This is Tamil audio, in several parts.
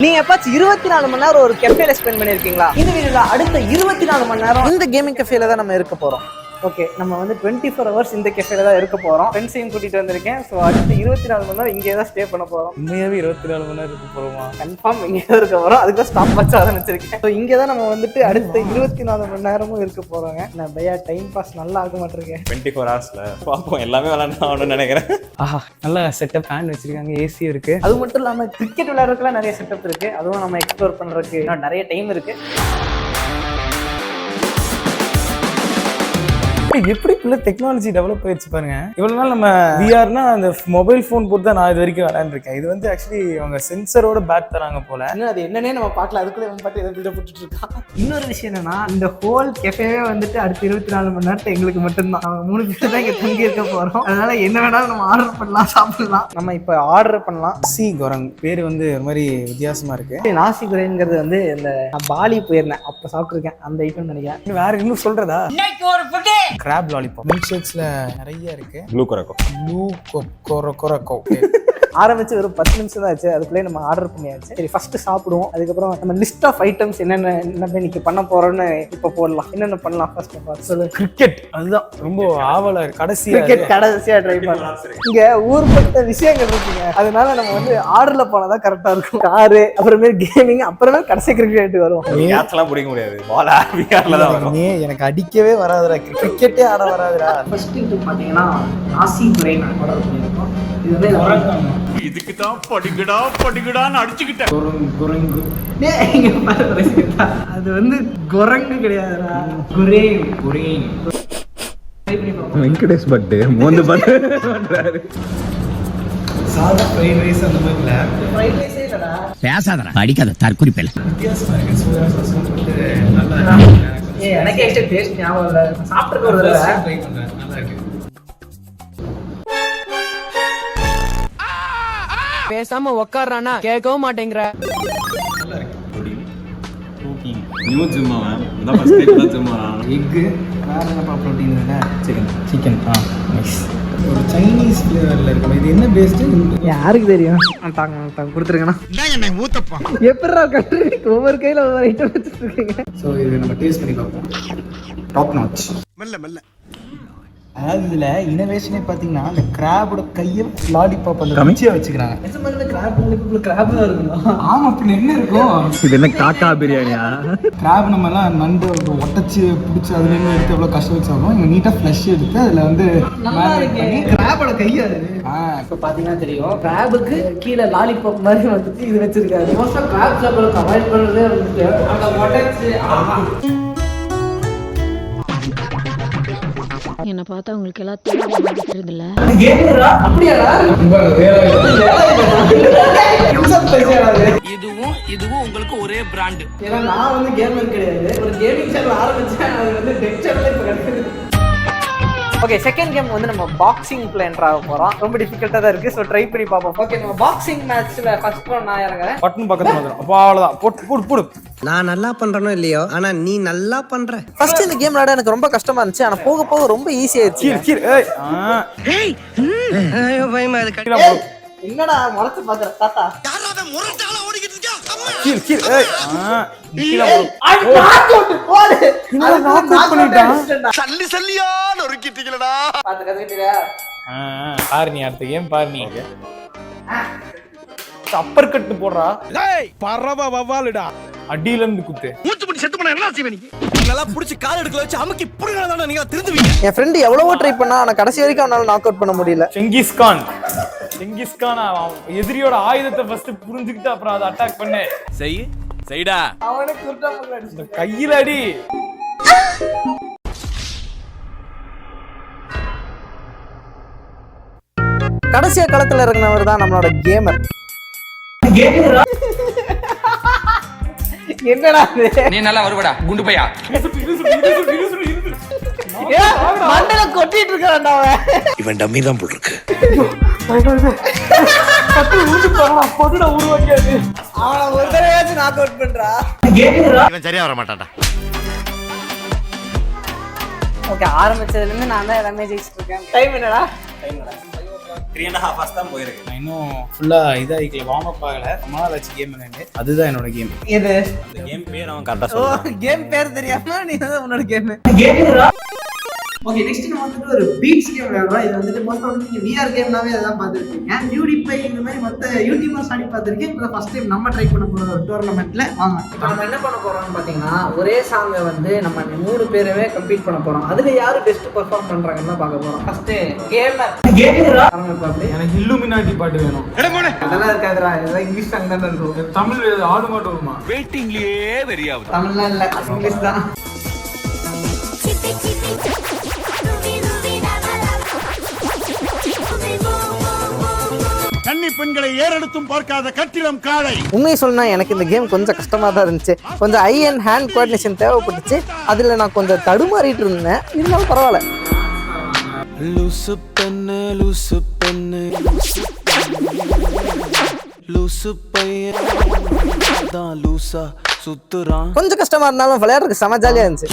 நீங்க எப்பாச்சும் 24 மணி நேரம் ஒரு கெஃபேல ஸ்பெண்ட் பண்ணிருக்கீங்களா? இந்த வீடியோல அடுத்த 24 மணி நேரம் இந்த கேமிங் கெஃபேல தான் நம்ம இருக்க போறோம். ஓகே, நம்ம வந்து 24 ஹவர்ஸ் இந்த கெஃபேல தான் இருக்க போறோம். ஃப்ரெண்ட்ஸையும் கூட்டிட்டு வந்திருக்கேன். ஸோ அடுத்த 24 மணி நேரம் இங்கே தான் ஸ்டே பண்ண போறோம். உண்மையாவே 24 மணி நேரம் இருக்க போறோமா? கன்ஃபார்ம் இங்கே தான் இருக்க போறோம். அதுக்கு தான் ஸ்டாப் வச்சு ஆரம்பிச்சிருக்கேன். ஸோ இங்கே தான் நம்ம வந்துட்டு அடுத்த 24 மணி நேரமும் இருக்க போறோங்க. நான் பையா டைம் பாஸ் நல்லா ஆக மாட்டிருக்கேன். 24 ஹவர்ஸ்ல பார்ப்போம். எல்லாமே விளையாடணும்னு நினைக்கிறேன். ஆஹா, நல்ல செட்டப் ஃபேன் வச்சிருக்காங்க, ஏசி இருக்கு. அது மட்டும் இல்லாமல் கிரிக்கெட் விளையாடுறதுக்குலாம் நிறைய செட்டப் இருக்கு. அதுவும் நம்ம எக்ஸ்ப்ளோர் பண்றதுக்கு நிறைய டைம் இருக்கு. எப்படி டெக்னாலஜி டெவலப் ஆயிடுச்சு பாருங்க. இவ்வளவு நாள் நம்ம விஆர்னா அந்த மொபைல் போன் போட்டு தான் நான் இது வரைக்கும் விளையாண்டுருக்கேன். இது வந்து ஆக்சுவலி அவங்க சென்சரோட பேட் தராங்க போல. இன்னும் அது என்னன்னே நம்ம பார்க்கல. அதுக்குள்ளே நம்ம பார்த்து எதை பில்டப் போட்டுட்டு இருக்கான். இன்னொரு விஷயம் என்னன்னா, இந்த ஹோல் கெஃபேவே வந்துட்டு அடுத்த 24 மணி நேரத்தை எங்களுக்கு மட்டும்தான். நம்ம 3 பேர் தான் இங்கே தங்கி இருக்க போறோம். அதனால என்ன வேணாலும் நம்ம ஆர்டர் பண்ணலாம், சாப்பிடலாம். நம்ம இப்போ ஆர்டர் பண்ணலாம். சி குரங் பேர் வந்து ஒரு மாதிரி வித்தியாசமா இருக்கு. நாசி குரங்கிறது வந்து இந்த பாலி போயிருந்தேன், அப்போ சாப்பிட்டுருக்கேன். அந்த ஐட்டம் நினைக்கிறேன். வேற இன்னும் சொல்றதா? கிராப் லாலிபாப் மில்க் ஷேக்ஸ்ல நிறைய இருக்கு. ப்ளூ கொரக்கோ ஆரம்பிச்சு ஒரு 10 நிமிஷம் தான் ஆச்சு. அதுக்குள்ளே நம்ம ஆர்டர் பண்ணியாச்சு. சரி, ஃபர்ஸ்ட் சாப்பிடுவோம். அதுக்கப்புறம் நம்ம லிஸ்ட் ஆஃப் ஐட்டம்ஸ் என்னென்ன இன்னைக்கு பண்ண போறோம்னு இப்போ போடலாம். என்னென்ன பண்ணலாம் ஃபர்ஸ்ட் ஆஃப் ஆல் சொல்லு. கிரிக்கெட், அதுதான் ரொம்ப ஆவலா இருக்கு. கடைசியா ட்ரை பண்ணலாம். இங்க ஊர்பட்ட விஷயங்கள் இருக்குங்க. அதனால நம்ம வந்து ஆர்டர்ல போனாதான் கரெக்டா இருக்கும். காரு, அப்புறமே கேமிங், அப்புறமே கடைசி கிரிக்கெட் வரும். மேட்ச்லாம் பிடிக்க முடியாது. பால் ஆர்பிஆர்ல தான் வரும். எனக்கு அடிக்கவே வராதுடா, கிரிக்கெட்டே ஆட வராதுடா. ஃபர்ஸ்ட் இது பாத்தீங்கன்னா நாசி குரைன் ஆர்டர் பண்ணிருக்கோம். இதுக்கு தான் படிக்கடான்னு அடிச்சுக்கிட்டேன். அது வந்து குரங்கு கிடையாதுடா, குரேன். வெங்கடேஷ் பட்டு மோந்து பண்றாரு. சாதா ஃப்ரைட் ரைஸ் அந்த மாதிரி இல்ல. ஃப்ரைட் ரைஸே இல்லடா. பேசாதடா, அடிக்காத தற்குறிப்பேல. வித்தியாசமா இருக்கு. சோயா சாஸ் போட்டு நல்லா இருக்கு. எனக்கு எக்ஸ்ட்ரா டேஸ்ட் ஞாபகம் இல்ல. சாப்பிட்டு ஒரு தடவை ட்ரை பண்றேன். நல்லா இருக்கு. பேசாம உக்காரானா கேட்கவும் மாட்டேங்கிற. நல்லா இருக்கு. புரோட்டீன் நியூ ஜிம்மாவா இந்த ஃபர்ஸ்ட் டைம் தான் ஜிம்மா. எக் வேற என்னப்பா புரோட்டீன் இல்ல? Chicken nice. ஒரு சைனீஸ் ஃப்ளேவர்ல இருக்கு. இது என்ன பேஸ்ட்? யாருக்கு தெரியும்? தாங்க கொடுத்துருங்கண்ணா. என்ன ஊத்தப்பா எப்படிடா கட்டு ஒவ்வொரு கையில ஒவ்வொரு ஐட்டம் வச்சுட்டு இருக்கீங்க. ஸோ இது நம்ம டேஸ்ட் பண்ணி பார்ப்போம். Top notch. மெல்ல அதாவது இதுல இனோவேஷனே பாத்தீங்கன்னா அந்த கிராபோட கையை லாலிபாப் அந்த கமிச்சியா வச்சுக்கிறாங்க. கிராப் தான் இருக்குமா? ஆமா, அப்படி என்ன இருக்கும்? இது என்ன காக்கா பிரியாணியா? கிராப் நம்ம எல்லாம் நண்டு ஒட்டச்சு பிடிச்சி அதுல இருந்து எடுத்து எவ்வளவு கஷ்டம் வச்சாலும் இங்க நீட்டா ஃப்ளஷ் எடுத்து அதுல வந்து கிராபோட கையா அது. இப்ப பாத்தீங்கன்னா தெரியும், கிராபுக்கு கீழே லாலிபாப் மாதிரி வந்துட்டு இது வச்சிருக்காரு. மோஸ்டா கிராப் சாப்பிட அவாய்ட் பண்றதே வந்துட்டு அந்த ஒட்டச்சு. என்ன பார்த்தா உங்களுக்கு எல்லாத்தையும் தெரியுதுல்ல. இதுவும் உங்களுக்கு ஒரே பிராண்ட். ஏன்னா நான் வந்து கேமர் கிடையாது. ஒரு கேமிங் சேனல் ஆரம்பிச்சேன். அது வந்து டெக் சேனல் இப்ப கிடைக்குது. ஓகே, செகண்ட் கேம் வந்து நம்ம பாக்ஸிங் பிளேன்ட் ஆக போறோம். ரொம்ப டிஃபிகல்ட்டா தான் இருக்கு. ஸோ ட்ரை பண்ணி பார்ப்போம். ஓகே, நம்ம பாக்ஸிங் மேட்ச்ல ஃபர்ஸ்ட் ரவுண்ட் நான் இறங்குறேன். பட்டன் பக்கத்துல வந்துடும். அப்போ அவ்வளவுதான். போடு. நான் நல்லா பண்றனோ இல்லையோ, ஆனா நீ நல்லா பண்ற. ஃபர்ஸ்ட் இந்த கேம் விளையாட எனக்கு ரொம்ப கஷ்டமா இருந்துச்சு. ஆனா போக போக ரொம்ப ஈஸி ஆயிடுச்சு. என்னடா முறைச்சு பாக்குற தாத்தா? சல்லியா நொறுக்கிட்டீங்களா? பாத்து கத்துக்கிட்டியா? பாரு நீ அடுத்த கேம் பாரு நீ. அப்பர் கட்டு போடுறா. பரவ வவ்வாலுடா. அடியில இருந்து குத்து. மூச்சு பிடி செத்து போனா என்ன செய்வே? நீ நல்லா புடிச்சு கால் எடுக்கல வச்சு அமுக்கி புடுங்கறதானே நீங்க திருந்துவீங்க. என் ஃப்ரெண்ட் எவ்வளவோ ட்ரை பண்ணா, ஆனா கடைசி வரைக்கும் அவனால நாக் அவுட் பண்ண முடியல. செங்கிஸ்கான் எதிரியோட ஆயுதத்தை ஃபர்ஸ்ட் புரிஞ்சுக்கிட்டு அப்புறம் அதை அட்டாக் பண்ணு. செய்டா. அவனுக்கு குர்டா முள்ள அடிச்சு கையில அடி. கடைசியா களத்துல இறங்கினவர் தான் நம்மளோட கேமர். என்னடா நீ நல்லா வருவடா குண்டு பையா. மண்டல கொட்டிட்டு இருக்கான்டா அவன். இவன் டம்மி தான் போல இருக்கு. அவனை ஒரு தடவையாச்சும் நாக் அவுட் பண்றா. இவன் சரியா வர மாட்டான்டா. ஓகே, ஆரம்பிச்சதுல இருந்து நான் தான் எல்லாமே ஜெயிச்சிட்டு இருக்கேன். டைம் என்னடா? 3.5 hours தான் போயிருக்கு. நான் இன்னும் ஃபுல்லாக இதாகிக்கல, வார்ம் அப் ஆகலை. ரொம்ப நாள் ஆச்சு கேம் விளையாண்டு. அதுதான் என்னோட கேம். எது அந்த கேம் பேர் அவன் கரெக்டாக சொல்லுவான். கேம் பேர் தெரியாம நீ தான் உன்னோட கேம். ஓகே, நெக்ஸ்ட் நம்ம வந்துட்டு ஒரு பீட்ஸ் கேம் விளையாடுறோம். இது வந்துட்டு மோஸ்ட் ஆஃப் நீங்க விஆர் கேம்னாவே அதெல்லாம் பார்த்துருக்கீங்க. PewDiePie இந்த மாதிரி மொத்த யூடியூபர்ஸ் ஆடி பார்த்துருக்கேன். இப்போ ஃபர்ஸ்ட் டைம் நம்ம ட்ரை பண்ண போகிற ஒரு டோர்னமெண்ட்ல வாங்க. இப்போ நம்ம என்ன பண்ண போறோம்னு பார்த்தீங்கன்னா, ஒரே சாங்கை வந்து நம்ம 3 பேரவே கம்ப்ளீட் பண்ண போறோம். அதுல யாரு பெஸ்ட் பெர்ஃபார்ம் பண்றாங்கன்னு தான் பார்க்க போறோம். ஃபர்ஸ்ட் கேமர் எனக்கு இல்லுமினாட்டி பாட்டு வேணும். அதெல்லாம் இருக்காதுடா, இதெல்லாம் இங்கிலீஷ் சாங் தானே இருக்கும். தமிழ் ஆடு மாட்டு வருமா? வெயிட்டிங்லயே வெறியாவது. தமிழ்லாம் இல்ல, இங்கிலீஷ் தான். கன்னி பெண்களை ஏறெடுத்தும் பார்க்காத கட்டிடம் காளை. உண்மையை சொன்னா எனக்கு இந்த கேம் கொஞ்சம் கஷ்டமா தான் இருந்துச்சு. கொஞ்சம் ஐ அண்ட் ஹேண்ட் கோஆர்டினேஷன் தேவைப்பட்டுச்சு. அதுல நான் கொஞ்சம் தடுமாறிட்டு இருந்தேன். இருந்தாலும் பரவாயில்ல. லூசு பெண்ணு லூசு பெண்ணு லூசு பையன் தான் லூசா சுத்துறான். கொஞ்சம் கஷ்டமா இருந்தாலும் விளையாடுறதுக்கு செம ஜாலியா இருந்துச்சு.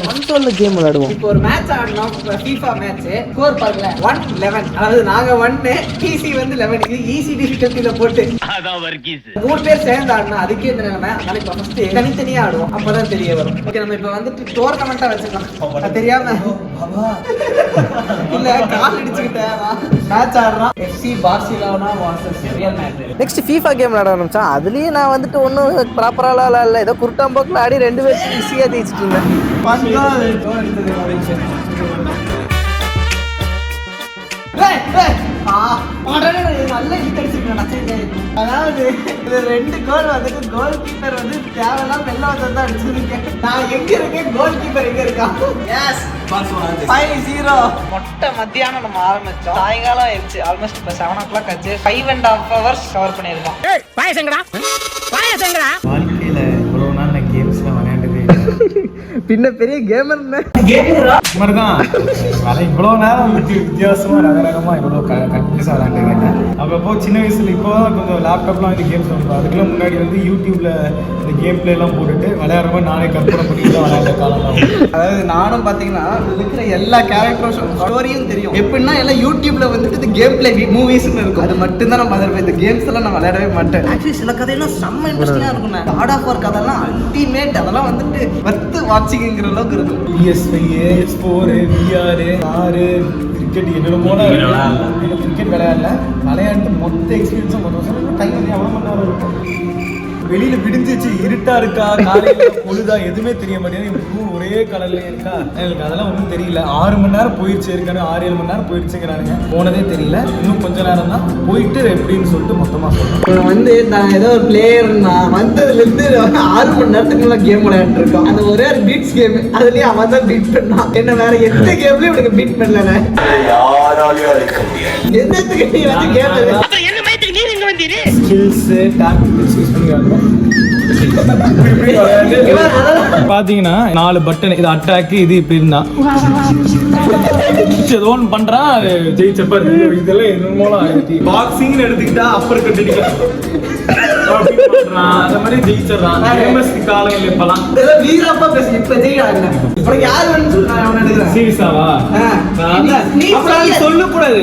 கன்சோல்ல கேம் விளையாடுவோம். இப்போ ஒரு மேட்ச் ஆடணும். இப்போ FIFA மேட்ச் ஸ்கோர் பாருங்க 1-11. அதாவது நாங்க 1 PC வந்து 11. இது ஈஸி டிஃபிகல்ட்டில போட்டு அதான் வர்க்கீஸ் 3 பேர் சேர்ந்து ஆடணும். அதுக்கே இந்த நிலைமை. அதனால இப்போ ஃபர்ஸ்ட் தனித்தனியா ஆடுவோம். அப்பதான் தெரிய வரும். ஓகே, நம்ம இப்போ வந்துட்டு டோர்னமெண்டா வச்சுக்கலாம். அது தெரியாம இல்ல கால் அடிச்சுக்கிட்டேன். மேட்ச் ஆடுறோம். FC Barcelona vs Real Madrid. Next FIFA game விளையாட ஆரம்பிச்சா. அதுலயே நான் வந்துட்டு ஒன்றும் ப்ராப்பராலாம் இல்லை, ஏதோ குருட்டாம்போக்கில் ஆடி 2 பேருக்கு ஈஸியாக ஜெயிச்சிட்டு இருந்தேன். நல்ல ஹிட் அடிச்சிருக்கேன். அதாவது இது 2 கோல் வந்துட்டு கோல் கீப்பர் வந்து தேவையெல்லாம் வெளில வந்து அடிச்சிருக்கேன். நான் எங்க இருக்கேன், கோல் கீப்பர் எங்க இருக்கான்? 5-0. மொட்டை மத்தியானம் நம்ம ஆரம்பிச்சோம். சாயங்காலம் ஆயிடுச்சு. ஆல்மோஸ்ட் இப்போ 7 o'clock ஆச்சு. 5.5 hours கவர் பண்ணியிருக்கோம். வாழ்க்கையில் இவ்வளோ நாள் நான் கேம்ஸ்லாம் விளையாண்டதே பின்ன பெரிய கேமர் மாதிரிதான். இவ்வளோ நேரம் வித்தியாசமாக ரகரகமாக இவ்வளோ கண்டினியூஸாக விளையாண்டுருக்கேன். அப்போ சின்ன வயசில் இப்போ கொஞ்சம் லேப்டாப்லாம் வந்து கேம்ஸ் விளையாடுவோம். அதுக்கெல்லாம் முன்னாடி வந்து யூடியூப்ல இந்த கேம் பிளேலாம் போட்டுட்டு விளையாடுற மாதிரி நானே கற்பனை பண்ணி தான் விளையாண்ட காலம் தான். அதாவது நானும் பார்த்தீங்கன்னா இருக்கிற எல்லா கேரக்டரும் ஸ்டோரியும் தெரியும். எப்படின்னா எல்லாம் யூடியூப்ல வந்துட்டு இந்த கேம் பிளே மூவிஸ்ன்னு இருக்கும். அது மட்டும்தான் நம்ம அதில் இந்த கேம்ஸ் எல்லாம் நான் விளையாடவே மாட்டேன். ஆக்சுவலி சில கதையெல்லாம் செம்ம இன்ட்ரெஸ்டிங்காக இருக்கும். காட் ஆஃப் வார் கதைலாம் அல்டிமேட். அதெல்லாம் வந்துட்டு வர்த்து வாட்சிங்கிற அளவுக்கு இருக்கும். PS5, PS4, VR, car, cricket என்னென்னமோ கிரிக்கெட் விளையாண்டு மொத்த எக்ஸ்பீரியன்ஸும் மொத்தம் டைம் வந்து எவ்வளோ மணி நேரம் இருக்கும். வெளியில விடிஞ்சிச்சு, இருட்டா இருக்கா, காலையில பொழுதா எதுவுமே தெரிய மாட்டேங்குது. ஒரே கலர்ல இருக்கா, எனக்கு அதெல்லாம் ஒன்றும் தெரியல. 6 மணி நேரம் போயிடுச்சு, இருக்கானு 6-7 மணி நேரம் போயிடுச்சுங்கிறானுங்க. போனதே தெரியல. இன்னும் கொஞ்ச நேரம் தான் போயிட்டு எப்படின்னு சொல்லிட்டு மொத்தமாக சொல்றேன். வந்து நான் ஏதோ ஒரு பிளேயர் நான் வந்ததுலேருந்து 6 மணி நேரத்துக்குள்ள கேம் விளையாண்டு இருக்கோம். அந்த ஒரே ஒரு பீட்ஸ் கேம், அதுலயும் அவன் தான் பீட் பண்ணான். என்ன வேற எந்த கேம்லயும் எனக்கு பீட் பண்ணல. என்னத்துக்கு நீ வந்து கேம் ஸ்கில்ஸ் டாக்டிக்ஸ் யூஸ் பண்ணி பாத்தீங்கன்னா 4 பட்டன். இது அட்டாக், இது இப்படி இருந்தா ஏதோ ஒன்று பண்றான். அது ஜெயிச்சப்ப இதெல்லாம் என்னமோலாம் பாக்ஸிங்னு எடுத்துக்கிட்டா அப்பர் கட்டிக்கலாம். அந்த மாதிரி ஜெயிச்சிடறான். காலம் இப்பெல்லாம் வீரப்பா பேசி இப்ப ஜெயிக்கிறாங்க. உனக்கு யாரு வேணும்னு சொல்றாங்க? சீரியஸாவா? சொல்லக்கூடாது.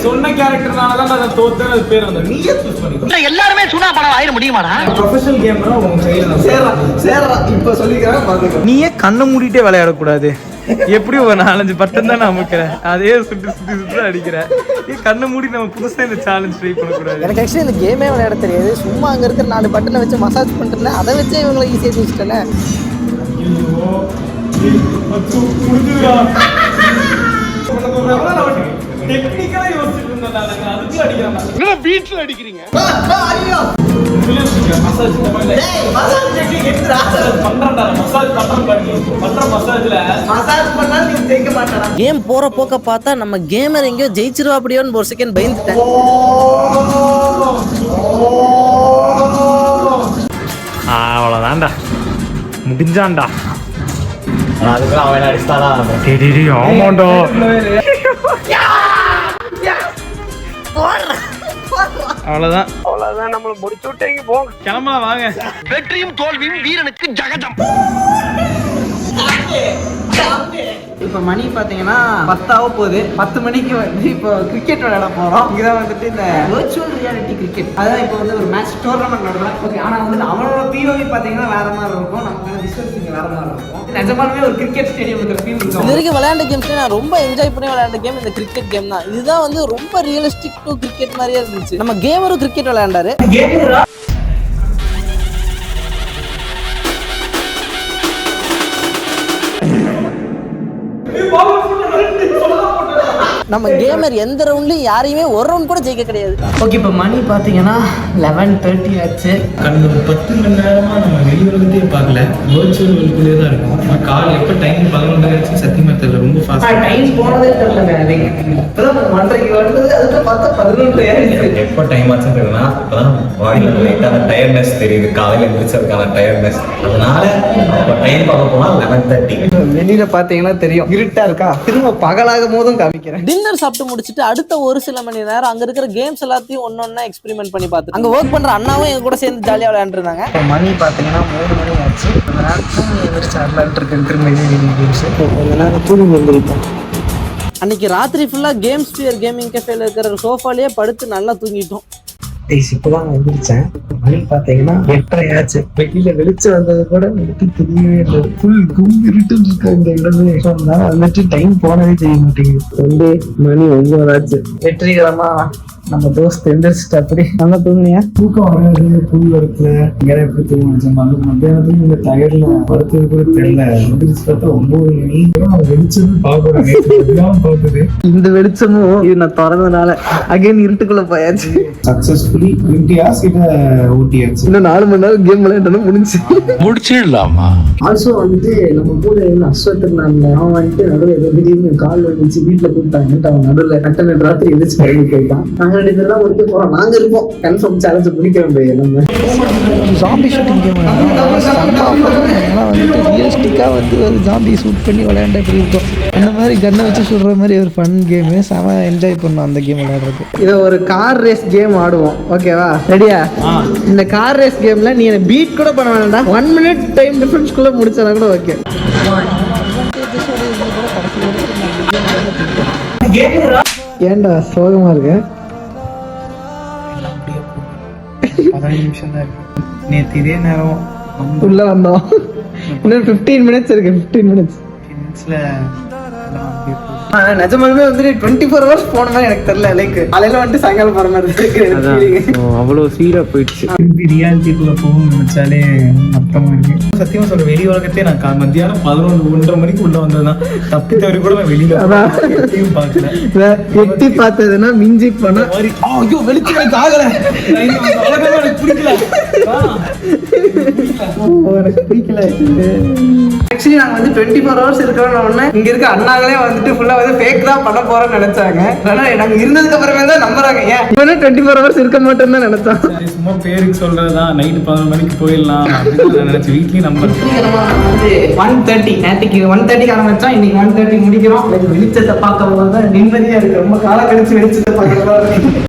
சொன்ன கேரக்டர்னாலதான் நான் தோத்தேன். அது பேர் வந்து நீயே சூஸ் பண்ணிக்கோ. எல்லாருமே சுனா படம் ஆயிட முடியுமாடா? ப்ரொஃபஷனல் கேம்னா உங்க கையில சேர்றா இப்ப சொல்லிக்கிறேன் பாத்துக்கோ. நீயே கண்ணை மூடிட்டே விளையாடக்கூடாது. எப்படி ஒரு 4-5 பட்டன் தான் அமுக்கிறேன், அதே சுட்டு அடிக்கிறேன். கண்ணை மூடி நம்ம புதுசா இந்த சேலஞ்ச் ட்ரை பண்ணக்கூடாது. எனக்கு ஆக்சுவலி இந்த கேமே விளையாட தெரியாது. சும்மா அங்க இருக்கிற 4 பட்டனை வச்சு மசாஜ் பண்ணிட்டு அதை வச்சே இவங்களை ஈஸியாக ஜெயிச்சிட்டேன். டெக்னிக்கலா யோசிச்சுட்டு இருந்தேன். வீட்டுல அடிக்கிறீங்க. கேம் போற போக்க பார்த்தா நம்ம கேமர் எங்கேயோ ஜெயிச்சிருவா அப்படியோன்னு ஒரு செகண்ட் பயந்துட்டேன். அவ்வளவுதான்டா, முடிஞ்சான்டா. அதுக்கு அவன் அடிச்சானா? ஆமாண்டா. அவ்வளவுதான் நம்மள முடிச்சு விட்டீங்க. போங்க, கிளம்பலாம் வாங்க. வெற்றியும் தோல்வியும் வீரனுக்கு ஜகஜம். இப்போ மணி பார்த்தீங்கன்னா 10 போகுது. 10 மணிக்கு வந்து இப்போ கிரிக்கெட் விளையாட போகிறோம். இங்கே வந்துட்டு இந்த வர்ச்சுவல் ரியாலிட்டி கிரிக்கெட் அதான் இப்போ வந்து ஒரு மேட்ச் டோர்னமெண்ட் நடக்கலாம். ஓகே, ஆனால் வந்து அவனோட பிஓவி பார்த்தீங்கன்னா வேற மாதிரி இருக்கும், நமக்கு விஷுவல்ஸ் இங்கே வேற மாதிரி இருக்கும். நிஜமாலுமே ஒரு கிரிக்கெட் ஸ்டேடியம் இருக்கிற ஃபீல் இருக்கும். இது வரைக்கும் விளையாண்ட கேம்ஸ்ல நான் ரொம்ப என்ஜாய் பண்ணி விளையாண்ட கேம் இந்த கிரிக்கெட் கேம் தான். இதுதான் வந்து ரொம்ப ரியலிஸ்டிக் டு கிரிக்கெட் மாதிரியே இருந்துச்சு. நம்ம கேமரும் கிரிக்கெட் விளையாண்டாரு. நம்ம கேமர் எந்த ரவுண்ட்லயும் யாரையுமே ஒரு ரவுண்ட் கூட ஜெயிக்க கிடையாது. ஓகே, இப்போ மணி பார்த்தீங்கன்னா 11:30 ஆச்சு. கடந்த 10 மணி நேரமா நம்ம வெளியுலகத்தையே பார்க்கல, வர்ச்சுவல் வேர்ல்டுக்குள்ளே தான் இருக்கும். கால் எப்போ டைம் 11 ஆச்சு சத்தியமா தெரியல, ரொம்ப ஃபாஸ்ட் டைம் போனதே தெரியல. இப்பதான் 1:30 வருது, அதுக்கு பார்த்தா 11 ஆயிடுச்சு. எப்போ டைம் ஆச்சுன்னா இப்போதான் பாடியில் லைட்டான டயர்ட்னஸ் தெரியுது, காலையில் எழுந்திரிச்சதுக்கான டயர்ட்னஸ். அதனால இப்போ டைம் பார்க்க போனால் 11:30. வெளியில பாத்தீங்கன்னா தெரியும் இருட்டா இருக்கா, திரும்ப பகலாகும் போதும் காமிக்கிறேன். டின்னர் சாப்பிட்டு முடிச்சுட்டு அடுத்த ஒரு சில மணி நேரம் அங்க இருக்கிற கேம்ஸ் எல்லாத்தையும் ஒன்னொன்னா எக்ஸ்பெரிமெண்ட் பண்ணி பார்த்து அங்க ஒர்க் பண்ற அண்ணாவும் எங்க கூட சேர்ந்து ஜாலியா விளையாண்டுருந்தாங்க. இப்போ மணி பாத்தீங்கன்னா 3 மணி ஆச்சு. தூங்கி எந்திரிச்சு விளையாண்டு இருக்கேன் திரும்ப கேம்ஸ். கொஞ்ச நேரம் தூங்கி எழுந்திருப்போம். அன்னைக்கு ராத்திரி ஃபுல்லா கேம்ஸ் பியர் கேமிங் கேஃபேல இருக்கிற சோஃபாலேயே படுத்து நல்லா தூங்கிட்டோம். இப்பதான் வந்துருச்சேன். மணி பாத்தீங்கன்னா 8:30 ஆச்சு. வெளியில வெளிச்சம் வந்தது கூட எனக்கு தெரியவே இல்லை. ஃபுல் இருட்டு இருக்கு இந்த இடமே. வந்துட்டு டைம் போனதே தெரிய மாட்டேங்குது. மணி 9 ஆச்சு. வெற்றிகரமா நம்ம தோஸ்த் எந்திரிச்சிட்டு அப்படி நல்லா தூங்குனியா? தூக்கம் வராது, புல் வரத்துல வேற எப்படி தூங்க மத்தியானத்துல இந்த டயர்ல படுத்தது கூட தெரியல. எந்திரிச்சு பார்த்தா 9 மணி. வெளிச்சம் பாக்குது. இந்த வெளிச்சமும் இது நான் திறந்தனால அகைன் இருட்டுக்குள்ள போயாச்சு. சக்சஸ்ஃபுல்லி 20 hours கிட்ட ஓட்டியாச்சு. இன்னும் 4 மணி நேரம் கேம் விளையாண்டணும், முடிச்சிடலாமா? ஆல்சோ வந்துட்டு நம்ம கூட அஸ்வத் இருந்தாங்க. அவன் வந்துட்டு நடுவில் திடீர்னு கால் வந்துச்சு, வீட்டுல கூப்பிட்டாங்க. அவன் நடுவில் கட்டண ராத்திரி எதிர்த்து கல்வி கேட்டான். நாங்க 2 பேர் தான் முடிக்க போறோம், நாங்க இருப்போம். கன்ஃபார்ம் சேலஞ்ச் முடிக்க முடியாது. நம்ம ஜாம்பி ஷூட்டிங் கேம் வந்துட்டு ரியலிஸ்டிக்காக வந்து ஒரு ஜாம்பி ஷூட் பண்ணி விளையாண்ட எப்படி இருக்கும், அந்த மாதிரி கன்னை வச்சு சுடுற மாதிரி ஒரு ஃபன் கேமு. செம என்ஜாய் பண்ணோம் அந்த கேம் விளையாடுறது. இதை ஒரு கார் ரேஸ் கேம் ஆடுவோம், ஓகேவா? ரெடியா? இந்த கார் ரேஸ் கேம்ல நீ என்ன பீட் கூட பண்ண வேண்டாம், 1 minute டைம் டிஃபரன்ஸ்குள்ள முடிச்சா கூட ஓகே. ஏன்டா சோகமா இருக்கு? 15 நிமிஷம் தான் இருக்கு. நேற்று இதே நேரம் உள்ள வந்தோம். இன்னும் 15 minutes இருக்கு. 15 minutes நிஜமாலுமே வந்து 24 hours போன மாதிரி எனக்கு தெரியல. லைக் காலையில வந்துட்டு சாயங்காலம் போற மாதிரி இருக்கு. அவ்வளோ சீரா போயிடுச்சு. திருப்பி ரியாலிட்டிக்குள்ள போகணும்னு நினைச்சாலே அர்த்தமா இருக்கு. சத்தியமா சொல்ற, வெளி உலகத்தையே நான் மத்தியானம் 11:30 மணிக்கு உள்ள வந்ததுதான். தப்பி தவறி கூட நான் வெளியில எட்டியும் பார்க்கல. எட்டி பார்த்ததுன்னா மிஞ்சி போனா ஐயோ வெளிச்சு ஆகல, எனக்கு பிடிக்கல. எனக்கு பிடிக்கல. ஆக்சுவலி நாங்க வந்து 24 hours இருக்கிறோம்னு இங்க இருக்க அண்ணாங்களே வந்துட்டு ஃபுல்லா வந்து ஃபேக் தான் பண்ண போறோம்னு நினைச்சாங்க. ஆனா நாங்க இருந்ததுக்கு அப்புறமே தான் நம்புறாங்க. ஏன் இவனே 24 hours இருக்க மாட்டேன்னு தான் நினைச்சோம். சும்மா பேருக்கு சொல்றதுதான். நைட்டு 11 மணிக்கு போயிடலாம் அப்படின்னு நினைச்சு வீட்லயும் நம்பர் 1:30 நேற்றுக்கு 1:30 ஆரம்பிச்சோம், இன்னைக்கு 1:30 முடிக்கிறோம். வெளிச்சத்தை பார்க்க போது தான் நிம்மதியா இருக்கு. ரொம்ப காலம் கழிச்சு வெளிச்சத்தை பார்க்க